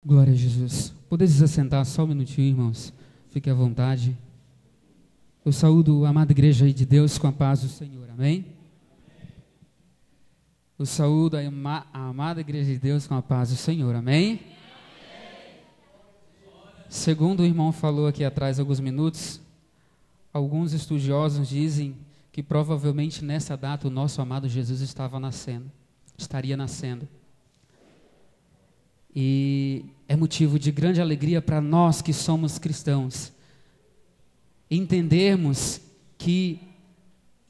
Glória a Jesus. Podeis se assentar só um minutinho, irmãos. Fique à vontade. Eu saúdo a amada igreja de Deus com a paz do Senhor. Amém? Eu saúdo a amada igreja de Deus com a paz do Senhor. Amém? Segundo o irmão falou aqui atrás, alguns minutos, alguns estudiosos dizem que provavelmente nessa data o nosso amado Jesus estaria nascendo. E é motivo de grande alegria para nós que somos cristãos entendermos que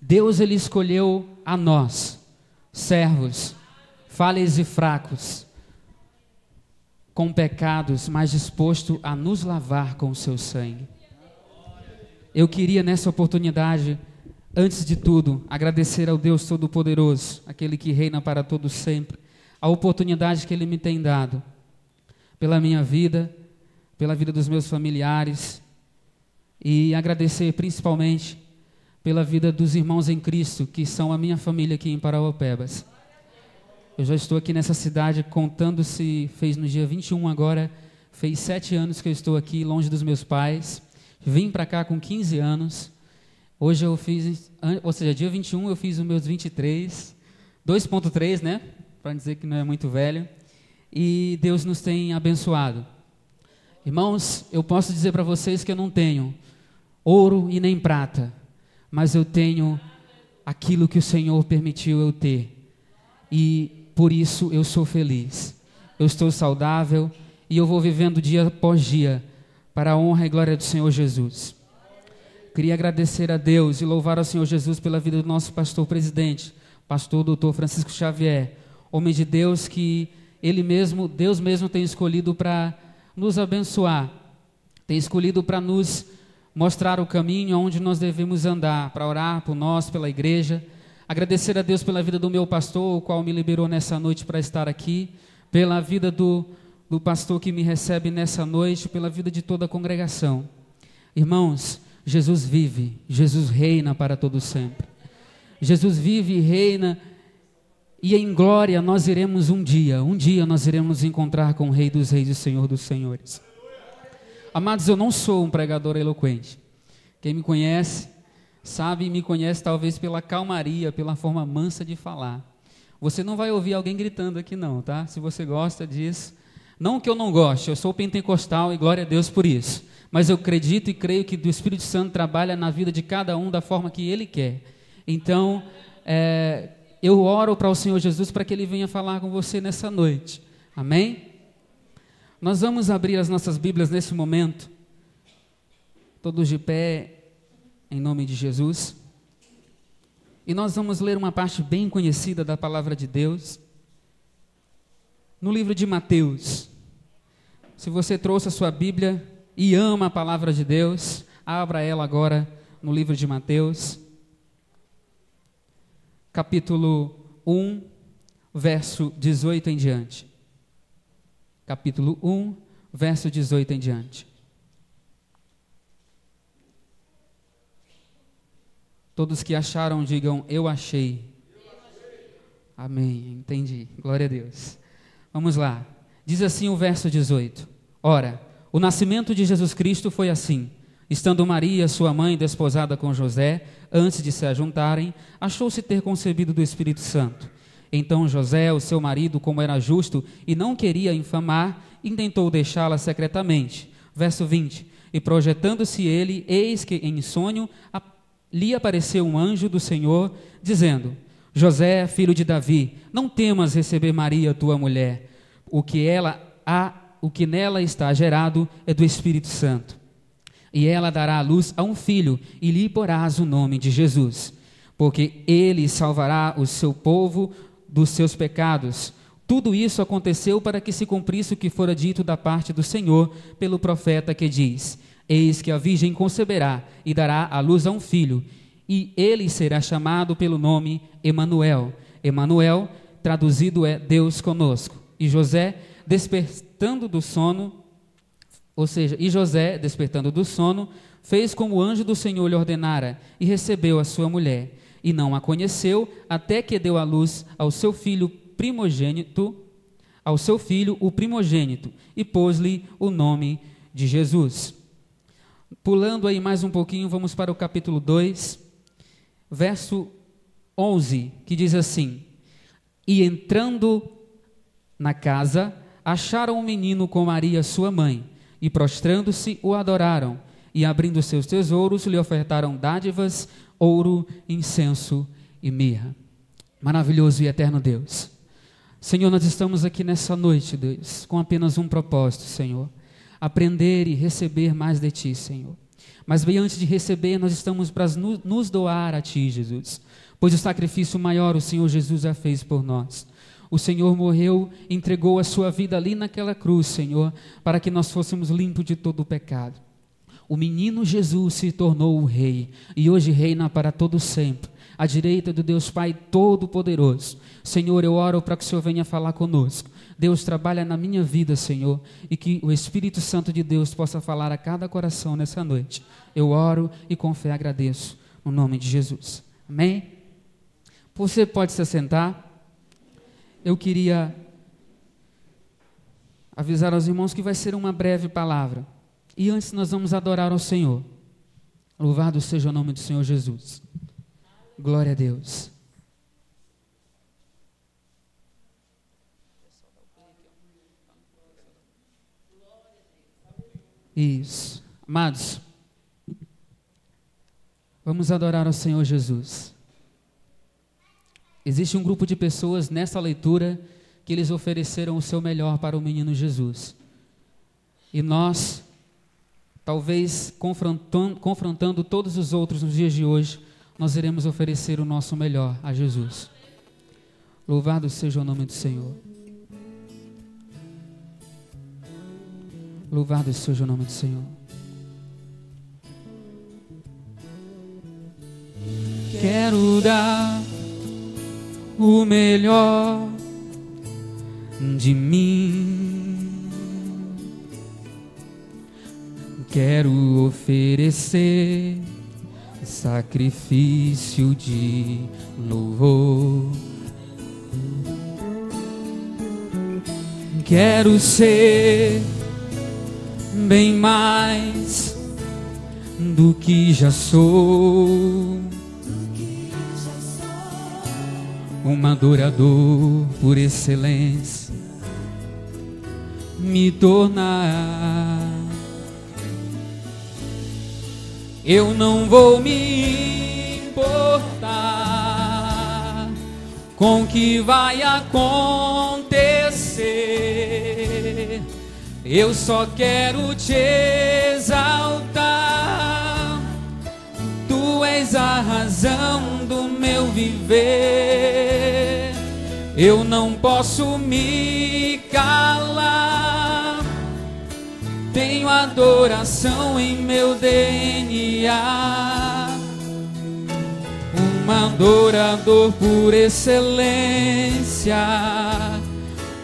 Deus ele escolheu a nós, servos, falhos e fracos, com pecados, mas disposto a nos lavar com o seu sangue. Eu queria nessa oportunidade, antes de tudo, agradecer ao Deus Todo-Poderoso, aquele que reina para todo sempre, a oportunidade que Ele me tem dado, pela minha vida, pela vida dos meus familiares, e agradecer principalmente pela vida dos irmãos em Cristo, que são a minha família aqui em Parauapebas. Eu já estou aqui nessa cidade, contando-se, fez no dia 21 agora, fez 7 anos que eu estou aqui, longe dos meus pais. Vim para cá com 15 anos, hoje eu fiz, ou seja, dia 21 eu fiz os meus 23, 2.3, né, para dizer que não é muito velho, e Deus nos tem abençoado. Irmãos, eu posso dizer para vocês que eu não tenho ouro e nem prata, mas eu tenho aquilo que o Senhor permitiu eu ter, e por isso eu sou feliz, eu estou saudável, e eu vou vivendo dia após dia, para a honra e glória do Senhor Jesus. Queria agradecer a Deus e louvar ao Senhor Jesus pela vida do nosso pastor presidente, pastor Dr. Francisco Xavier, homem de Deus que Deus mesmo tem escolhido para nos abençoar, tem escolhido para nos mostrar o caminho onde nós devemos andar, para orar por nós, pela igreja. Agradecer a Deus pela vida do meu pastor, o qual me liberou nessa noite para estar aqui, pela vida do pastor que me recebe nessa noite, pela vida de toda a congregação. Irmãos, Jesus vive, Jesus reina para todo sempre. Jesus vive e reina, e em glória nós iremos um dia nós iremos encontrar com o Rei dos Reis e Senhor dos Senhores. Amados, eu não sou um pregador eloquente. Quem me conhece, sabe e me conhece talvez pela calmaria, pela forma mansa de falar. Você não vai ouvir alguém gritando aqui não, tá? Se você gosta disso, não que eu não goste, eu sou pentecostal e glória a Deus por isso. Mas eu acredito e creio que o Espírito Santo trabalha na vida de cada um da forma que Ele quer. Então, eu oro para o Senhor Jesus para que Ele venha falar com você nessa noite. Amém? Nós vamos abrir as nossas Bíblias nesse momento, todos de pé, em nome de Jesus. E nós vamos ler uma parte bem conhecida da palavra de Deus, no livro de Mateus. Se você trouxe a sua Bíblia e ama a palavra de Deus, abra ela agora no livro de Mateus, capítulo 1, verso 18 em diante. Capítulo 1, verso 18 em diante. Todos que acharam, digam, eu achei. Amém, entendi. Glória a Deus. Vamos lá. Diz assim o verso 18. Ora, o nascimento de Jesus Cristo foi assim. Estando Maria, sua mãe, desposada com José, antes de se ajuntarem, achou-se ter concebido do Espírito Santo. Então José, o seu marido, como era justo e não queria infamar, intentou deixá-la secretamente. Verso 20. E projetando-se ele, eis que em sonho lhe apareceu um anjo do Senhor, dizendo: José, filho de Davi, não temas receber Maria, tua mulher. O que nela está gerado é do Espírito Santo. E ela dará à luz a um filho, e lhe porás o nome de Jesus, porque ele salvará o seu povo dos seus pecados. Tudo isso aconteceu para que se cumprisse o que fora dito da parte do Senhor pelo profeta que diz: Eis que a virgem conceberá e dará à luz a um filho, e ele será chamado pelo nome Emanuel. Emanuel, traduzido é Deus conosco. E José, despertando do sono, fez como o anjo do Senhor lhe ordenara, e recebeu a sua mulher, e não a conheceu, até que deu à luz ao seu filho primogênito, ao seu filho, o primogênito, e pôs-lhe o nome de Jesus. Pulando aí mais um pouquinho, vamos para o capítulo 2, verso 11, que diz assim: E entrando na casa, acharam um menino com Maria, sua mãe, e prostrando-se, o adoraram, e abrindo seus tesouros, lhe ofertaram dádivas, ouro, incenso e mirra. Maravilhoso e eterno Deus. Senhor, nós estamos aqui nessa noite, Deus, com apenas um propósito, Senhor: aprender e receber mais de Ti, Senhor. Mas bem antes de receber, nós estamos para nos doar a Ti, Jesus, pois o sacrifício maior o Senhor Jesus já fez por nós. O Senhor morreu, entregou a sua vida ali naquela cruz, Senhor, para que nós fôssemos limpos de todo o pecado. O menino Jesus se tornou o Rei, e hoje reina para todo sempre, à direita do Deus Pai Todo-Poderoso. Senhor, eu oro para que o Senhor venha falar conosco. Deus, trabalha na minha vida, Senhor, e que o Espírito Santo de Deus possa falar a cada coração nessa noite. Eu oro e com fé agradeço, no nome de Jesus. Amém? Você pode se assentar. Eu queria avisar aos irmãos que vai ser uma breve palavra. E antes nós vamos adorar ao Senhor. Louvado seja o nome do Senhor Jesus. Glória a Deus. Isso. Amados, vamos adorar ao Senhor Jesus. Existe um grupo de pessoas nessa leitura que eles ofereceram o seu melhor para o menino Jesus. E nós, talvez confrontando todos os outros nos dias de hoje, nós iremos oferecer o nosso melhor a Jesus. Louvado seja o nome do Senhor. Louvado seja o nome do Senhor. Quero dar o melhor de mim. Quero oferecer sacrifício de louvor. Quero ser bem mais do que já sou, um adorador por excelência, me tornar. Eu não vou me importar com o que vai acontecer. Eu só quero te exaltar. Tu és a razão do meu viver. Eu não posso me calar. Tenho adoração em meu DNA. Um adorador por excelência.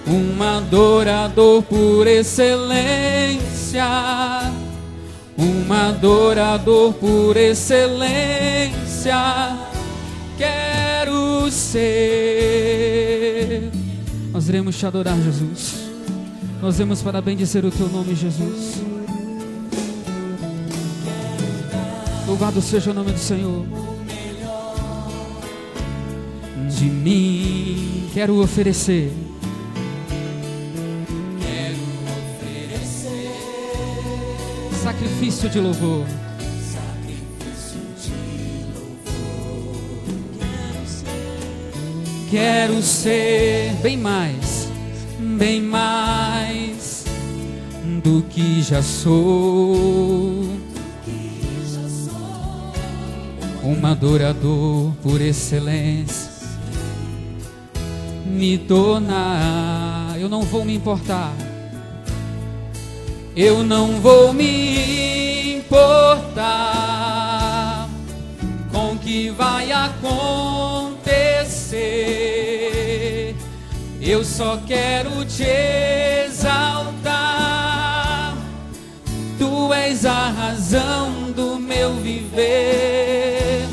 Um adorador por excelência. Um adorador por excelência. Quero ser. Nós iremos te adorar, Jesus. Nós iremos para bendizer o teu nome, Jesus. Louvado seja o nome do Senhor. De mim quero oferecer. Sacrifício de louvor. Quero ser bem mais do que já sou. Um adorador por excelência, me tornar. Eu não vou me importar. Eu não vou me importar com o que vai acontecer. Eu só quero te exaltar. Tu és a razão do meu viver.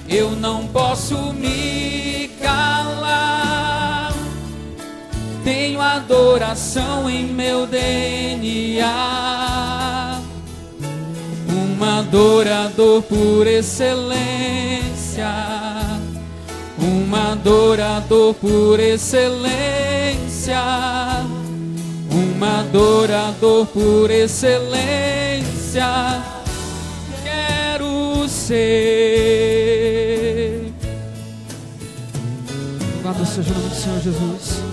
Eu não posso me calar. Tenho adoração em meu DNA, um adorador por excelência, um adorador por excelência, um adorador por excelência, quero ser. Louvado seja o nome do Senhor Jesus.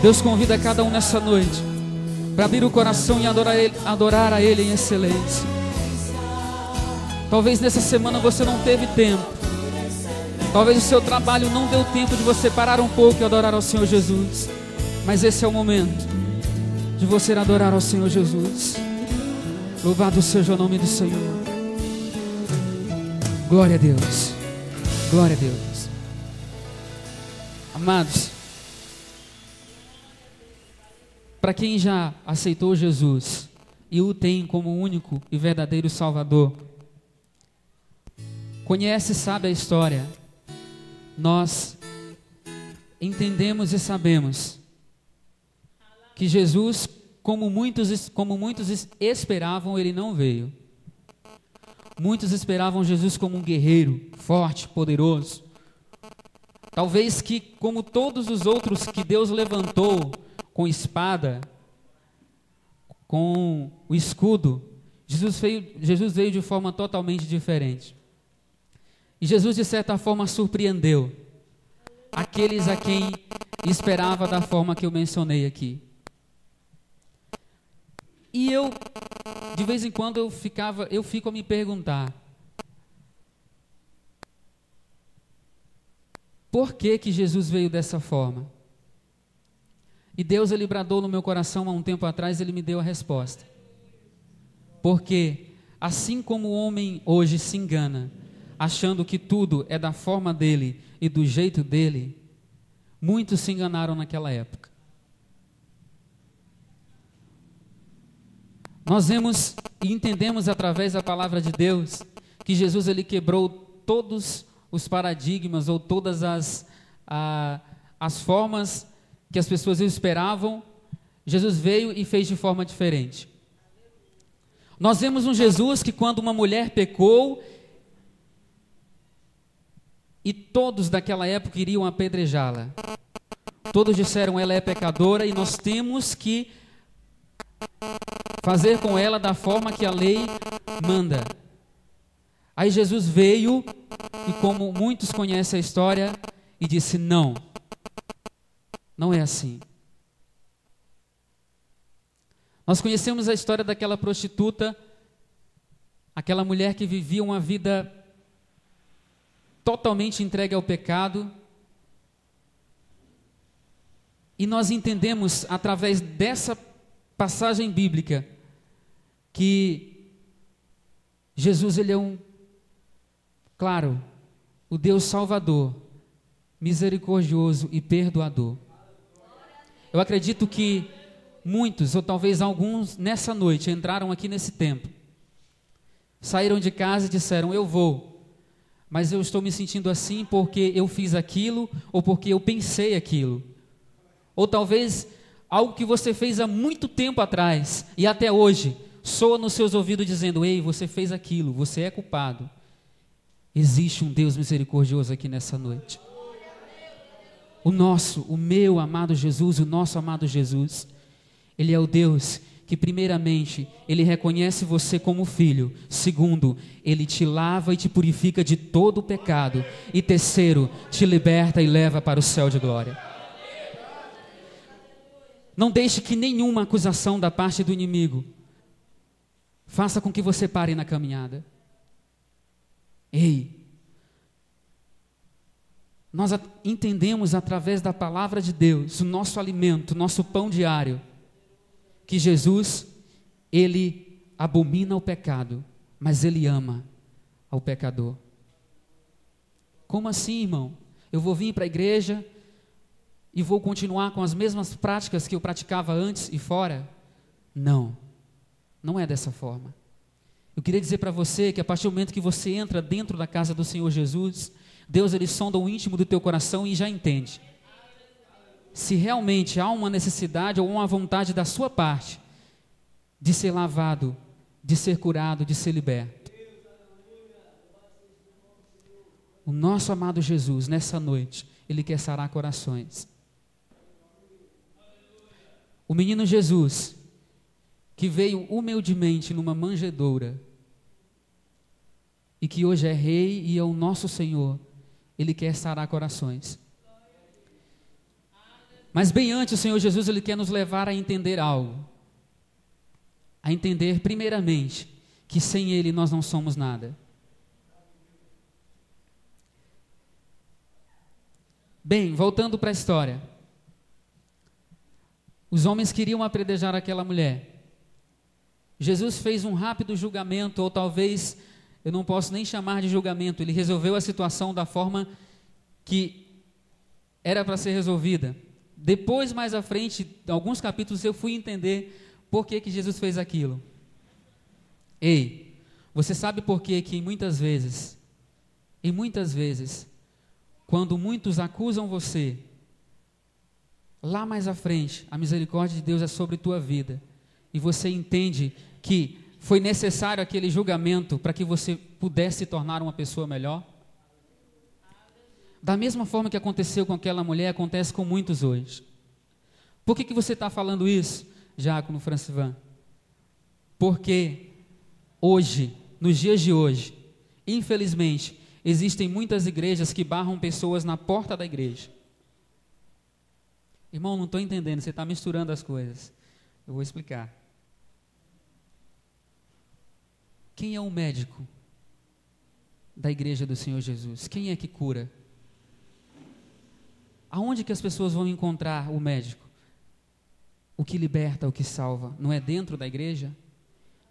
Deus convida cada um nessa noite para abrir o coração e adorar a Ele em excelência. Talvez nessa semana você não teve tempo, talvez o seu trabalho não deu tempo de você parar um pouco e adorar ao Senhor Jesus, mas esse é o momento de você adorar ao Senhor Jesus. Louvado seja o nome do Senhor. Glória a Deus, glória a Deus. Amados, para quem já aceitou Jesus e o tem como único e verdadeiro Salvador, conhece e sabe a história, nós entendemos e sabemos que Jesus, como muitos esperavam, Ele não veio. Muitos esperavam Jesus como um guerreiro, forte, poderoso. Talvez que, como todos os outros que Deus levantou, com espada, com o escudo, Jesus veio de forma totalmente diferente. E Jesus, de certa forma, surpreendeu aqueles a quem esperava da forma que eu mencionei aqui. E eu, de vez em quando, eu fico a me perguntar, por que que Jesus veio dessa forma? E Deus, Ele bradou no meu coração há um tempo atrás, Ele me deu a resposta. Porque, assim como o homem hoje se engana, achando que tudo é da forma dele e do jeito dele, muitos se enganaram naquela época. Nós vemos e entendemos através da palavra de Deus que Jesus, Ele quebrou todos os paradigmas ou todas as formas que as pessoas esperavam. Jesus veio e fez de forma diferente. Nós vemos um Jesus que, quando uma mulher pecou, e todos daquela época iriam apedrejá-la, todos disseram: ela é pecadora e nós temos que fazer com ela da forma que a lei manda. Aí Jesus veio e, como muitos conhecem a história, e disse: não, não é assim. Nós conhecemos a história daquela prostituta, aquela mulher que vivia uma vida totalmente entregue ao pecado, e nós entendemos através dessa passagem bíblica que Jesus, Ele é claro, o Deus Salvador, misericordioso e perdoador. Eu acredito que muitos, ou talvez alguns, nessa noite, entraram aqui nesse templo, saíram de casa e disseram: eu vou, mas eu estou me sentindo assim porque eu fiz aquilo, ou porque eu pensei aquilo. Ou talvez algo que você fez há muito tempo atrás, e até hoje, soa nos seus ouvidos dizendo: ei, você fez aquilo, você é culpado. Existe um Deus misericordioso aqui nessa noite. O meu amado Jesus, o nosso amado Jesus, Ele é o Deus que, primeiramente, Ele reconhece você como filho. Segundo, Ele te lava e te purifica de todo o pecado. E terceiro, te liberta e leva para o céu de glória. Não deixe que nenhuma acusação da parte do inimigo faça com que você pare na caminhada. Ei, nós entendemos através da palavra de Deus, o nosso alimento, o nosso pão diário, que Jesus, Ele abomina o pecado, mas Ele ama ao pecador. Como assim, irmão? Eu vou vir para a igreja e vou continuar com as mesmas práticas que eu praticava antes e fora? Não, não é dessa forma. Eu queria dizer para você que a partir do momento que você entra dentro da casa do Senhor Jesus, Deus, Ele sonda o íntimo do teu coração e já entende. se realmente há uma necessidade ou uma vontade da sua parte de ser lavado, de ser curado, de ser liberto. O nosso amado Jesus, nessa noite, Ele quer sarar corações. O menino Jesus, que veio humildemente numa manjedoura, e que hoje é rei e é o nosso Senhor, Ele quer sarar corações. Mas bem antes, o Senhor Jesus, Ele quer nos levar a entender algo. A entender, primeiramente, que sem Ele nós não somos nada. Bem, voltando para a história. Os homens queriam apedrejar aquela mulher. Jesus fez um rápido julgamento, ou talvez, eu não posso nem chamar de julgamento, Ele resolveu a situação da forma que era para ser resolvida. Depois, mais à frente, alguns capítulos, eu fui entender por que Jesus fez aquilo. Ei, você sabe por que muitas vezes, quando muitos acusam você, lá mais à frente, a misericórdia de Deus é sobre tua vida, e você entende que foi necessário aquele julgamento para que você pudesse se tornar uma pessoa melhor? Da mesma forma que aconteceu com aquela mulher, acontece com muitos hoje. Por que você está falando isso, Diácono Francivan? Porque hoje, nos dias de hoje, infelizmente, existem muitas igrejas que barram pessoas na porta da igreja. Irmão, não estou entendendo, você está misturando as coisas. Eu vou explicar. Quem é o médico da igreja do Senhor Jesus? Quem é que cura? Aonde que as pessoas vão encontrar o médico? O que liberta, o que salva, não é dentro da igreja?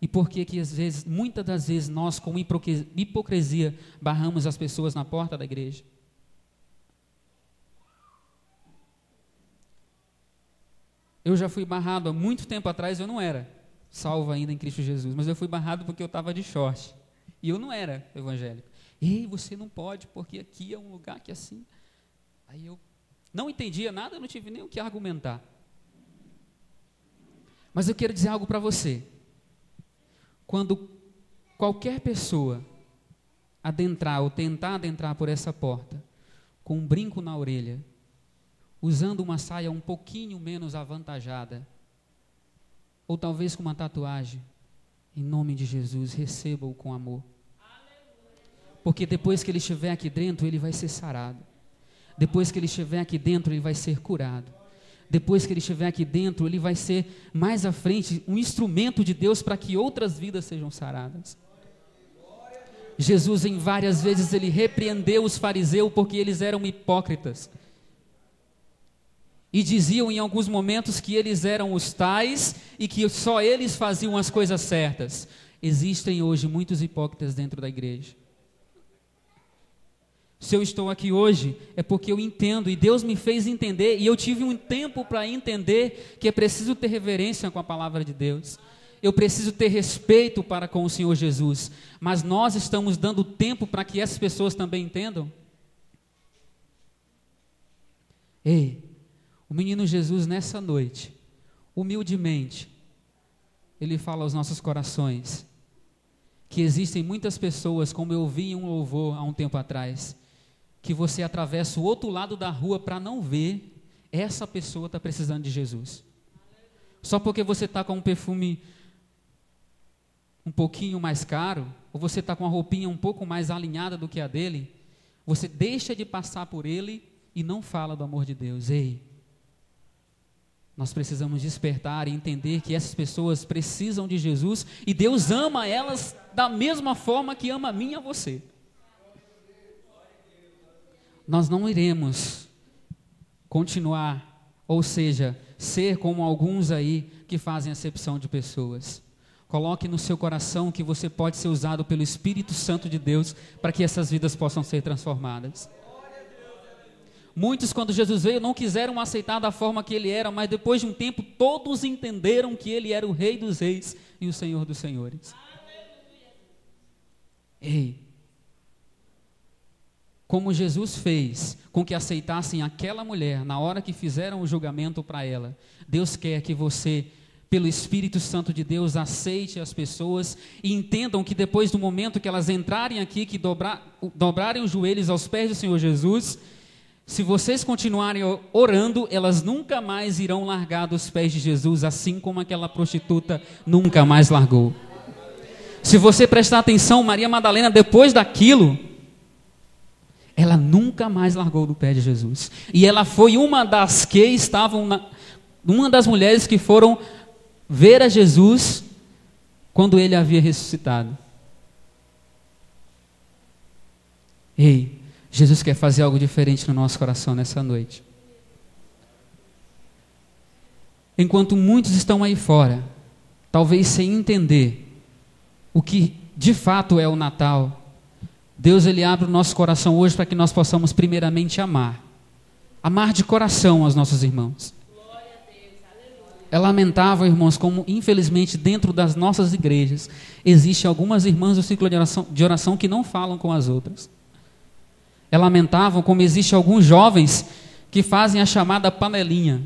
E por que às vezes, muitas das vezes, nós com hipocrisia barramos as pessoas na porta da igreja? Eu já fui barrado há muito tempo atrás, eu não era salvo ainda em Cristo Jesus, mas eu fui barrado porque eu estava de short, e eu não era evangélico. Ei, você não pode, porque aqui é um lugar que é assim. Aí eu não entendia nada, eu não tive nem o que argumentar. Mas eu quero dizer algo para você. Quando qualquer pessoa adentrar ou tentar adentrar por essa porta, com um brinco na orelha, usando uma saia um pouquinho menos avantajada, ou talvez com uma tatuagem, em nome de Jesus, receba-o com amor. Porque depois que ele estiver aqui dentro, ele vai ser sarado. Depois que ele estiver aqui dentro, ele vai ser curado. Depois que ele estiver aqui dentro, ele vai ser, mais à frente, um instrumento de Deus para que outras vidas sejam saradas. Jesus, em várias vezes, ele repreendeu os fariseus porque eles eram hipócritas. E diziam em alguns momentos que eles eram os tais e que só eles faziam as coisas certas. Existem hoje muitos hipócritas dentro da igreja. Se eu estou aqui hoje, é porque eu entendo, e Deus me fez entender, e eu tive um tempo para entender que é preciso ter reverência com a palavra de Deus. Eu preciso ter respeito para com o Senhor Jesus. Mas nós estamos dando tempo para que essas pessoas também entendam? Ei, o menino Jesus nessa noite, humildemente, ele fala aos nossos corações, que existem muitas pessoas, como eu ouvi em um louvor há um tempo atrás, que você atravessa o outro lado da rua para não ver, essa pessoa está precisando de Jesus. Só porque você está com um perfume um pouquinho mais caro, ou você está com a roupinha um pouco mais alinhada do que a dele, você deixa de passar por ele e não fala do amor de Deus. Ei, nós precisamos despertar e entender que essas pessoas precisam de Jesus e Deus ama elas da mesma forma que ama a mim e a você. Nós não iremos continuar, ou seja, ser como alguns aí que fazem acepção de pessoas. Coloque no seu coração que você pode ser usado pelo Espírito Santo de Deus para que essas vidas possam ser transformadas. Muitos, quando Jesus veio, não quiseram aceitar da forma que ele era, mas depois de um tempo, todos entenderam que ele era o Rei dos Reis e o Senhor dos Senhores. Ei, como Jesus fez com que aceitassem aquela mulher na hora que fizeram o julgamento para ela, Deus quer que você, pelo Espírito Santo de Deus, aceite as pessoas e entendam que depois do momento que elas entrarem aqui, que dobrarem os joelhos aos pés do Senhor Jesus, se vocês continuarem orando, elas nunca mais irão largar dos pés de Jesus, assim como aquela prostituta nunca mais largou. Se você prestar atenção, Maria Madalena, depois daquilo, ela nunca mais largou do pé de Jesus. E ela foi uma das que estavam, uma das mulheres que foram ver a Jesus quando ele havia ressuscitado. Ei, Jesus quer fazer algo diferente no nosso coração nessa noite. Enquanto muitos estão aí fora, talvez sem entender o que de fato é o Natal, Deus ele abre o nosso coração hoje para que nós possamos primeiramente amar de coração aos nossos irmãos. É lamentável, irmãos, como infelizmente dentro das nossas igrejas existem algumas irmãs do ciclo de oração que não falam com as outras. É lamentável como existem alguns jovens que fazem a chamada panelinha.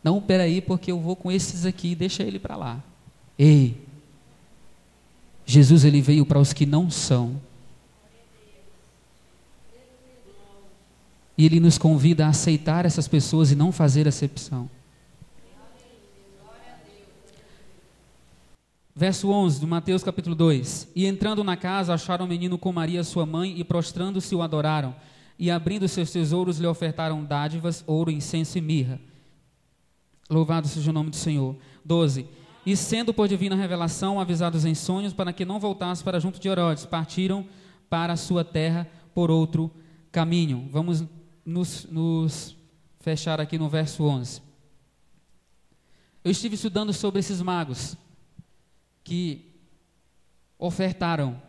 Não, peraí, porque eu vou com esses aqui, deixa ele para lá. Ei, Jesus ele veio para os que não são. E ele nos convida a aceitar essas pessoas e não fazer acepção. Verso 11 de Mateus capítulo 2. E entrando na casa, acharam o menino com Maria sua mãe, e prostrando-se o adoraram. E abrindo seus tesouros, lhe ofertaram dádivas, ouro, incenso e mirra. Louvado seja o nome do Senhor. 12. E sendo por divina revelação avisados em sonhos, para que não voltasse para junto de Herodes, partiram para a sua terra por outro caminho. Vamos nos fechar aqui no verso 11. Eu estive estudando sobre esses magos que ofertaram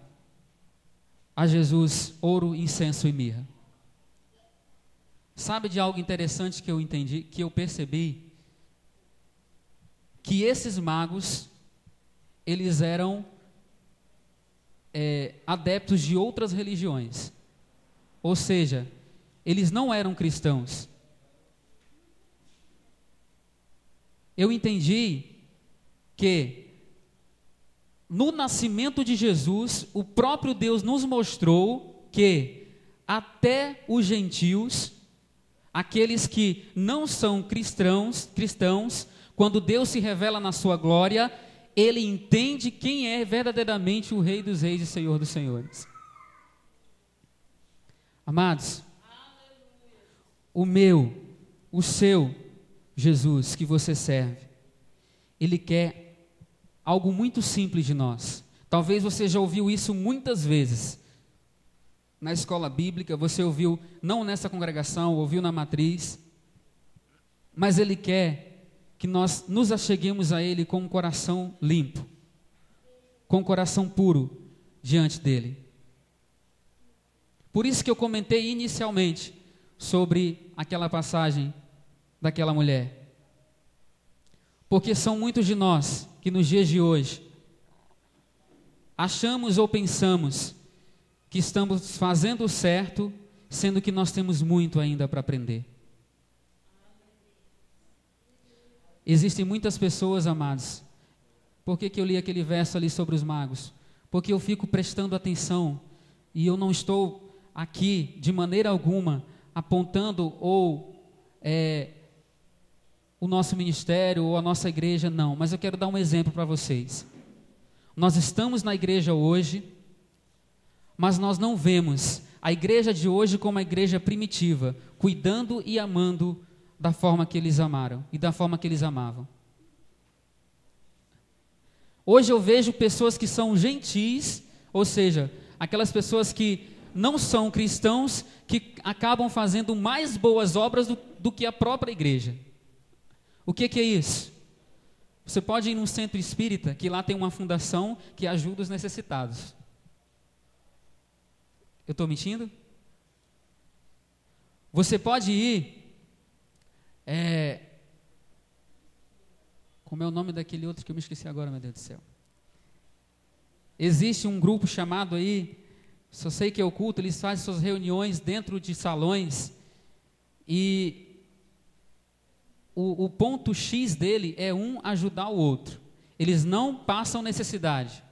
a Jesus ouro, incenso e mirra. Sabe de algo interessante que eu entendi, que eu percebi? Que esses magos, eles eram adeptos de outras religiões. Ou seja, eles não eram cristãos. Eu entendi que no nascimento de Jesus, o próprio Deus nos mostrou que até os gentios, aqueles que não são cristãos, quando Deus se revela na sua glória, ele entende quem é verdadeiramente o Rei dos Reis e Senhor dos Senhores. Amados, o seu Jesus que você serve, ele quer algo muito simples de nós. Talvez você já ouviu isso muitas vezes. Na escola bíblica, você ouviu, não nessa congregação, ouviu na matriz. Mas ele quer que nós nos acheguemos a ele com um coração limpo, com um coração puro diante dele. Por isso que eu comentei inicialmente sobre aquela passagem daquela mulher. Porque são muitos de nós que nos dias de hoje achamos ou pensamos que estamos fazendo o certo, sendo que nós temos muito ainda para aprender. Existem muitas pessoas, amados. Por que eu li aquele verso ali sobre os magos? Porque eu fico prestando atenção e eu não estou aqui de maneira alguma apontando o nosso ministério ou a nossa igreja, não, mas eu quero dar um exemplo para vocês. Nós estamos na igreja hoje, mas nós não vemos a igreja de hoje como a igreja primitiva, cuidando e amando da forma que eles amaram e da forma que eles amavam. Hoje eu vejo pessoas que são gentis, ou seja, aquelas pessoas que não são cristãos, que acabam fazendo mais boas obras do que a própria igreja. O que é isso? Você pode ir num centro espírita, que lá tem uma fundação que ajuda os necessitados. Eu estou mentindo? Você pode ir... como é o nome daquele outro que eu me esqueci agora, meu Deus do céu? Existe um grupo chamado aí Só sei que é o culto, eles fazem suas reuniões dentro de salões e o ponto X dele é um ajudar o outro. Eles não passam necessidade.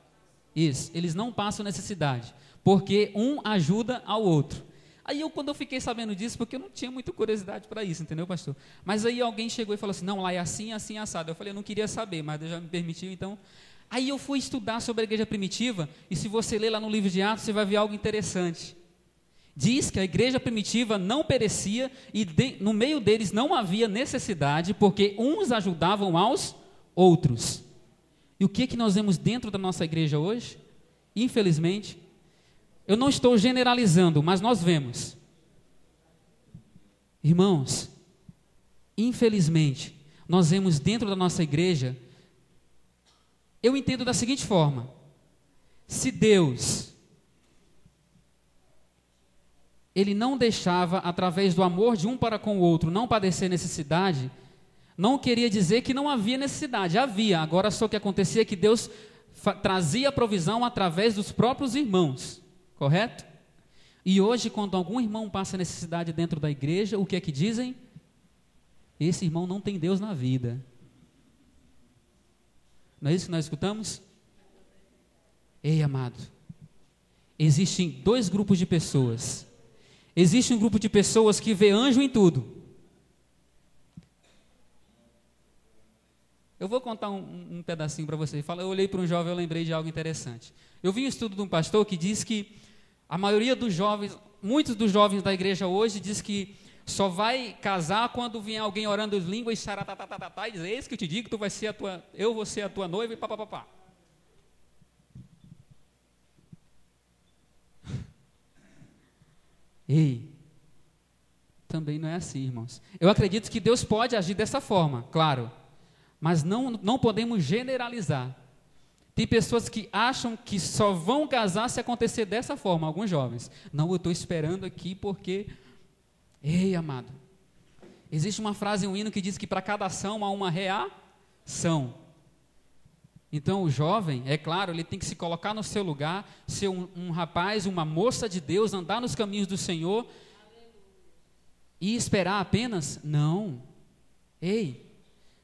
Isso, eles não passam necessidade, porque um ajuda ao outro. Aí quando eu fiquei sabendo disso, porque eu não tinha muita curiosidade para isso, entendeu, pastor? Mas aí alguém chegou e falou assim, não, lá é assim, assim, assado. Eu falei, eu não queria saber, mas Deus já me permitiu, então... Aí eu fui estudar sobre a igreja primitiva, e se você ler lá no livro de Atos, você vai ver algo interessante. Diz que a igreja primitiva não perecia, e no meio deles não havia necessidade, porque uns ajudavam aos outros. E o que nós vemos dentro da nossa igreja hoje? Infelizmente, eu não estou generalizando, mas nós vemos. Irmãos, infelizmente, nós vemos dentro da nossa igreja, eu entendo da seguinte forma: se Deus, Ele não deixava, através do amor de um para com o outro, não padecer necessidade, não queria dizer que não havia necessidade, havia. Agora só o que acontecia é que Deus trazia a provisão através dos próprios irmãos, correto? E hoje, quando algum irmão passa necessidade dentro da igreja, o que é que dizem? Esse irmão não tem Deus na vida. Não é isso que nós escutamos? Ei, amado, existem dois grupos de pessoas. Existe um grupo de pessoas que vê anjo em tudo. Eu vou contar um pedacinho para você. Eu olhei para um jovem, eu lembrei de algo interessante. Eu vi um estudo de um pastor que diz que a maioria dos jovens, muitos dos jovens da igreja hoje, diz que só vai casar quando vier alguém orando em línguas e xaratatata, e diz, eis que eu te digo que tu vai ser eu vou ser a tua noiva e papapá. Ei, também não é assim, irmãos. Eu acredito que Deus pode agir dessa forma, claro, mas não podemos generalizar. Tem pessoas que acham que só vão casar se acontecer dessa forma, alguns jovens. Não, eu estou esperando aqui porque... Ei, amado, existe uma frase em um hino que diz que para cada ação há uma reação. Então o jovem, é claro, ele tem que se colocar no seu lugar, ser um rapaz, uma moça de Deus, andar nos caminhos do Senhor e esperar apenas? Não. Ei,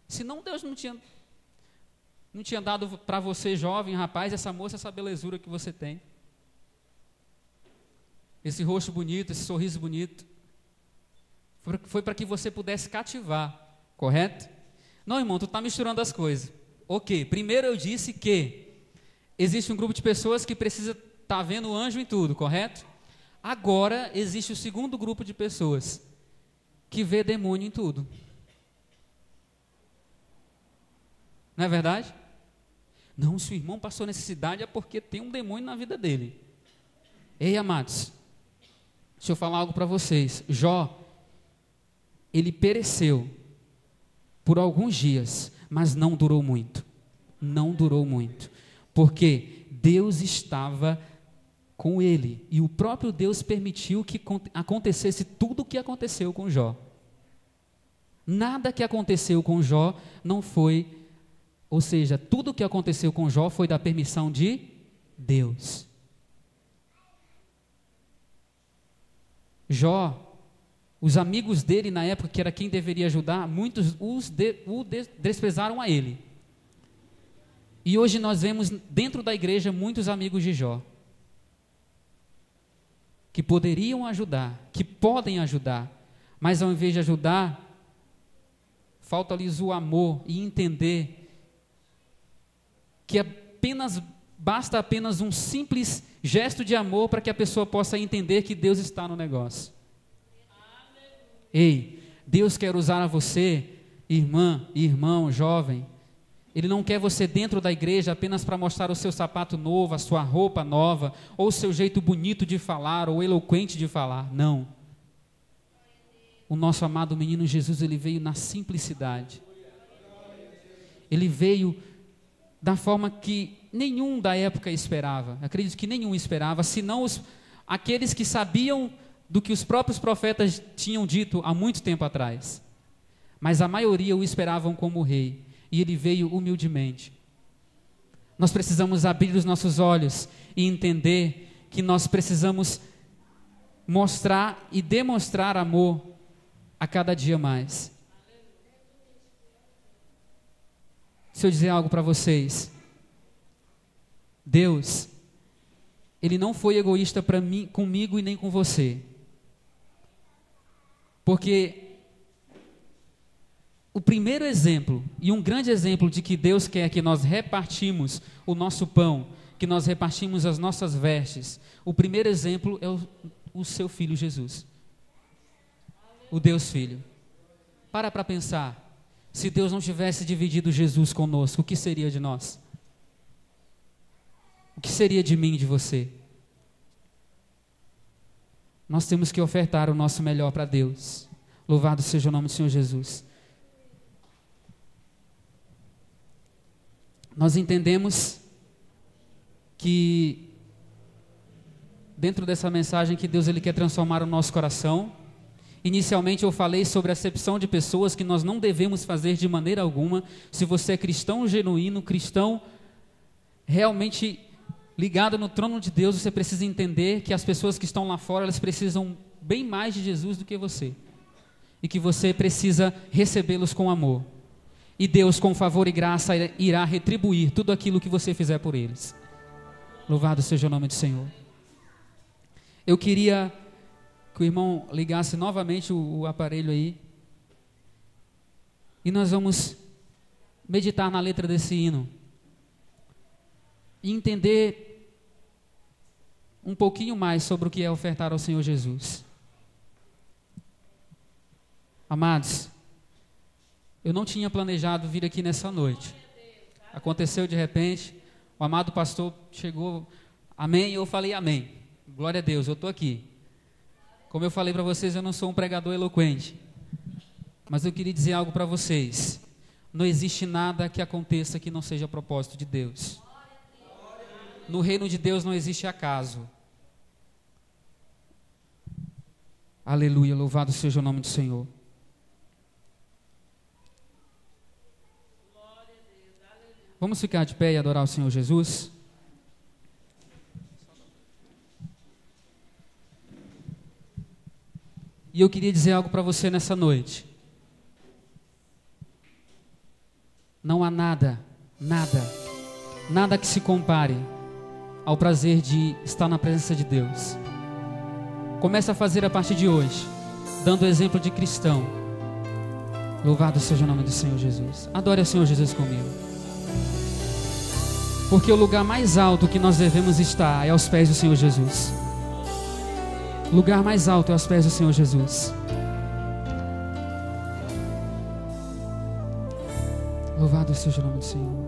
senão Deus não tinha dado para você, jovem, rapaz, essa moça, essa belezura que você tem. Esse rosto bonito, esse sorriso bonito. Foi para que você pudesse cativar, correto? Não, irmão, tu está misturando as coisas. Ok, primeiro eu disse que existe um grupo de pessoas que precisa estar vendo anjo em tudo, correto? Agora existe o segundo grupo de pessoas que vê demônio em tudo. Não é verdade? Não, se o irmão passou necessidade é porque tem um demônio na vida dele. Ei, amados, deixa eu falar algo para vocês. Jó, ele pereceu por alguns dias, mas não durou muito. Não durou muito. Porque Deus estava com ele. E o próprio Deus permitiu que acontecesse tudo o que aconteceu com Jó. Nada que aconteceu com Jó não foi... Ou seja, tudo o que aconteceu com Jó foi da permissão de Deus. Jó, os amigos dele na época, que era quem deveria ajudar, muitos o desprezaram a ele. E hoje nós vemos dentro da igreja muitos amigos de Jó, que poderiam ajudar, que podem ajudar, mas ao invés de ajudar, falta-lhes o amor e entender que basta apenas um simples gesto de amor para que a pessoa possa entender que Deus está no negócio. Ei, Deus quer usar você, irmã, irmão, jovem. Ele não quer você dentro da igreja apenas para mostrar o seu sapato novo, a sua roupa nova, ou o seu jeito bonito de falar, ou eloquente de falar. Não. O nosso amado menino Jesus, ele veio na simplicidade. Ele veio da forma que nenhum da época esperava. Acredito que nenhum esperava, senão aqueles que sabiam do que os próprios profetas tinham dito há muito tempo atrás. Mas a maioria o esperavam como rei, e ele veio humildemente. Nós precisamos abrir os nossos olhos e entender que nós precisamos mostrar e demonstrar amor a cada dia mais. Se eu dizer algo para vocês, Deus, Ele não foi egoísta para mim, comigo e nem com você. Porque o primeiro exemplo, e um grande exemplo de que Deus quer que nós repartimos o nosso pão, que nós repartimos as nossas vestes, o primeiro exemplo é o seu Filho Jesus. O Deus Filho. Para pensar, se Deus não tivesse dividido Jesus conosco, o que seria de nós? O que seria de mim e de você? Nós temos que ofertar o nosso melhor para Deus. Louvado seja o nome do Senhor Jesus. Nós entendemos que dentro dessa mensagem que Deus Ele quer transformar o nosso coração. Inicialmente eu falei sobre a acepção de pessoas que nós não devemos fazer de maneira alguma. Se você é cristão genuíno, cristão realmente ligado no trono de Deus, você precisa entender que as pessoas que estão lá fora, elas precisam bem mais de Jesus do que você. E que você precisa recebê-los com amor. E Deus, com favor e graça, irá retribuir tudo aquilo que você fizer por eles. Louvado seja o nome do Senhor. Eu queria que o irmão ligasse novamente o aparelho aí. E nós vamos meditar na letra desse hino. E entender um pouquinho mais sobre o que é ofertar ao Senhor Jesus. Amados, eu não tinha planejado vir aqui nessa noite. Aconteceu de repente, o amado pastor chegou, amém, e eu falei amém. Glória a Deus, eu estou aqui. Como eu falei para vocês, eu não sou um pregador eloquente. Mas eu queria dizer algo para vocês. Não existe nada que aconteça que não seja propósito de Deus. No reino de Deus não existe acaso. Aleluia, louvado seja o nome do Senhor. Vamos ficar de pé e adorar o Senhor Jesus? E eu queria dizer algo para você nessa noite. Não há nada que se compare ao prazer de estar na presença de Deus. Comece a fazer a partir de hoje, dando o exemplo de cristão. Louvado seja o nome do Senhor Jesus. Adore o Senhor Jesus comigo. Porque o lugar mais alto que nós devemos estar é aos pés do Senhor Jesus. O lugar mais alto é aos pés do Senhor Jesus. Louvado seja o nome do Senhor.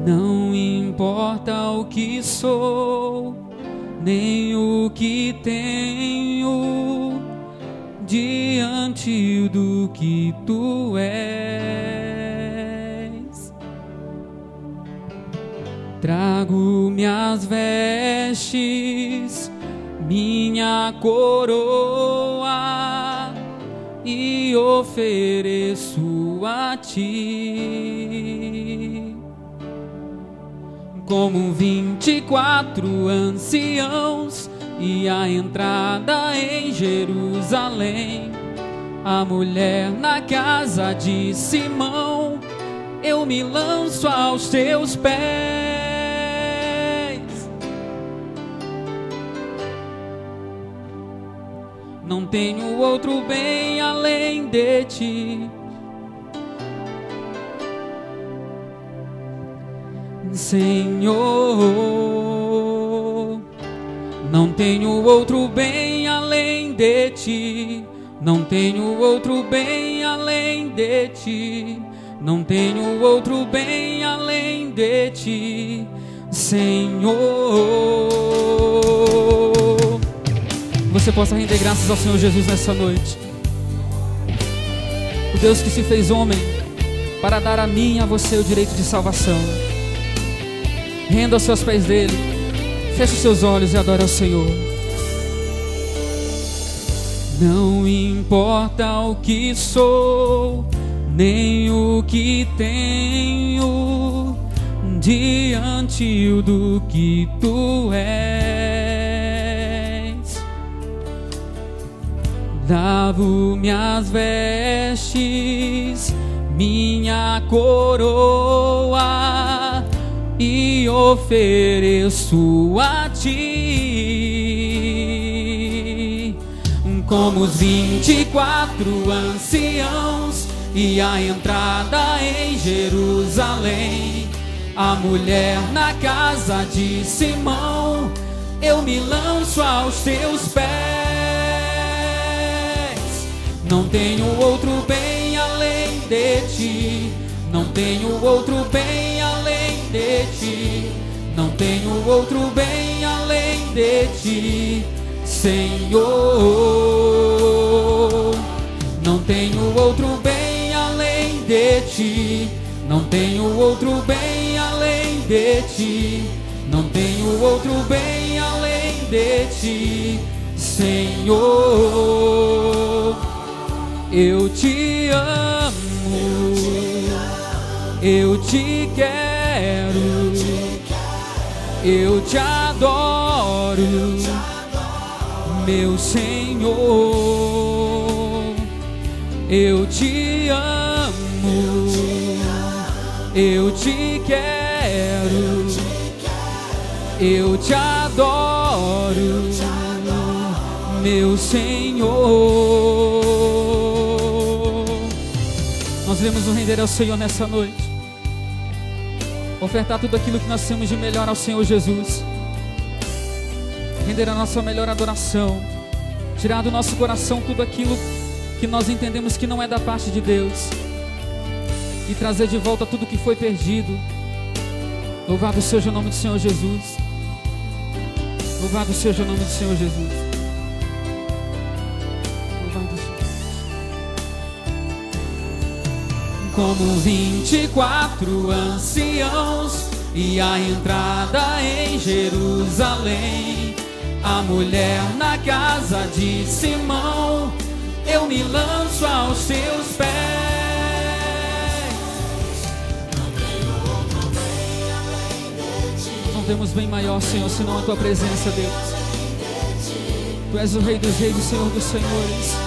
Não importa o que sou, nem o que tenho, diante do que tu és. Trago minhas vestes, minha coroa, e ofereço a ti. Como 24 anciãos e a entrada em Jerusalém, a mulher na casa de Simão, eu me lanço aos teus pés. Não tenho outro bem além de ti. Senhor, não tenho outro bem além de ti. Não tenho outro bem além de ti. Não tenho outro bem além de ti, Senhor. Você possa render graças ao Senhor Jesus nessa noite. O Deus que se fez homem para dar a mim e a você o direito de salvação. Renda aos seus pés dele. Feche os seus olhos e adore ao Senhor. Não importa o que sou, nem o que tenho, diante do que tu és. Lavo minhas vestes, minha coroa, e ofereço a ti. Como os 24 anciãos e a entrada em Jerusalém, a mulher na casa de Simão, eu me lanço aos teus pés. Não tenho outro bem além de ti, não tenho outro bem além de ti, não tenho outro bem além de ti, Senhor. Não tenho outro bem além de ti, não tenho outro bem além de ti, não tenho outro bem além de ti, Senhor. Eu te amo, eu te quero, eu te adoro, meu Senhor. Eu te amo, eu te quero, eu te adoro, meu Senhor. Nós iremos nos render ao Senhor nessa noite, ofertar tudo aquilo que nós temos de melhor ao Senhor Jesus, render a nossa melhor adoração, tirar do nosso coração tudo aquilo que nós entendemos que não é da parte de Deus, e trazer de volta tudo que foi perdido. Louvado seja o nome do Senhor Jesus, louvado seja o nome do Senhor Jesus, louvado seja. Como 24 anciãos e a entrada em Jerusalém, a mulher na casa de Simão, eu me lanço aos teus pés. Não temos bem maior, Senhor, senão a tua presença, Deus. Tu és o Rei dos Reis, o Senhor dos Senhores.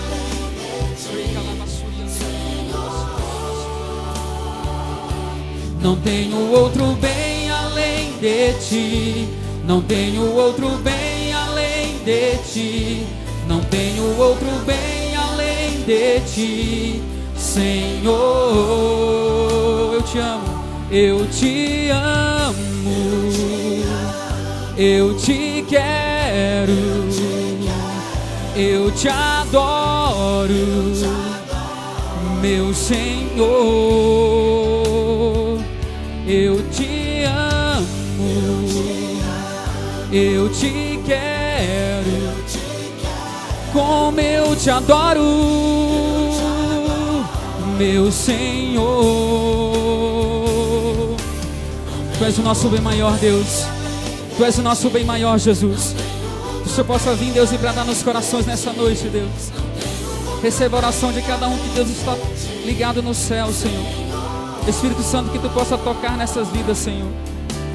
Não tenho outro bem além de ti, não tenho outro bem além de ti, não tenho outro bem além de ti, Senhor. Eu te amo, eu te amo, eu te quero, eu te adoro, meu Senhor. Eu te amo, eu te quero, como eu te adoro, meu Senhor. Tu és o nosso bem maior, Deus. Tu és o nosso bem maior, Jesus. Que o Senhor possa vir, Deus, e bradar nos corações nessa noite, Deus. Receba a oração de cada um, que Deus está ligado no céu, Senhor. Espírito Santo, que tu possa tocar nessas vidas, Senhor.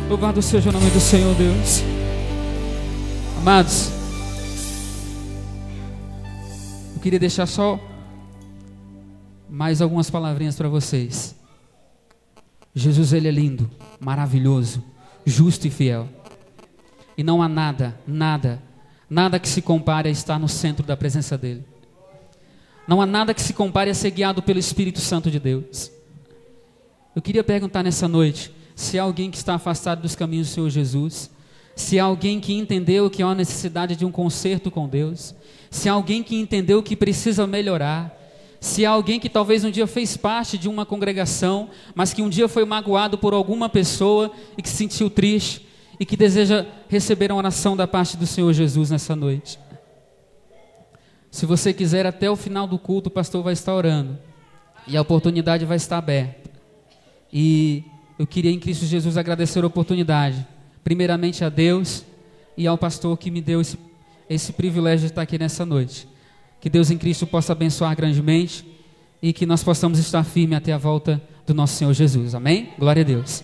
Louvado seja o nome do Senhor, Deus. Amados, eu queria deixar só mais algumas palavrinhas para vocês. Jesus, ele é lindo, maravilhoso, justo e fiel. E não há nada que se compare a estar no centro da presença dele. Não há nada que se compare a ser guiado pelo Espírito Santo de Deus. Eu queria perguntar nessa noite, se há alguém que está afastado dos caminhos do Senhor Jesus, se há alguém que entendeu que há uma necessidade de um conserto com Deus, se há alguém que entendeu que precisa melhorar, se há alguém que talvez um dia fez parte de uma congregação, mas que um dia foi magoado por alguma pessoa e que se sentiu triste e que deseja receber uma oração da parte do Senhor Jesus nessa noite. Se você quiser, até o final do culto o pastor vai estar orando e a oportunidade vai estar aberta. E eu queria em Cristo Jesus agradecer a oportunidade, primeiramente a Deus e ao pastor que me deu esse privilégio de estar aqui nessa noite. Que Deus em Cristo possa abençoar grandemente e que nós possamos estar firmes até a volta do nosso Senhor Jesus. Amém? Glória a Deus.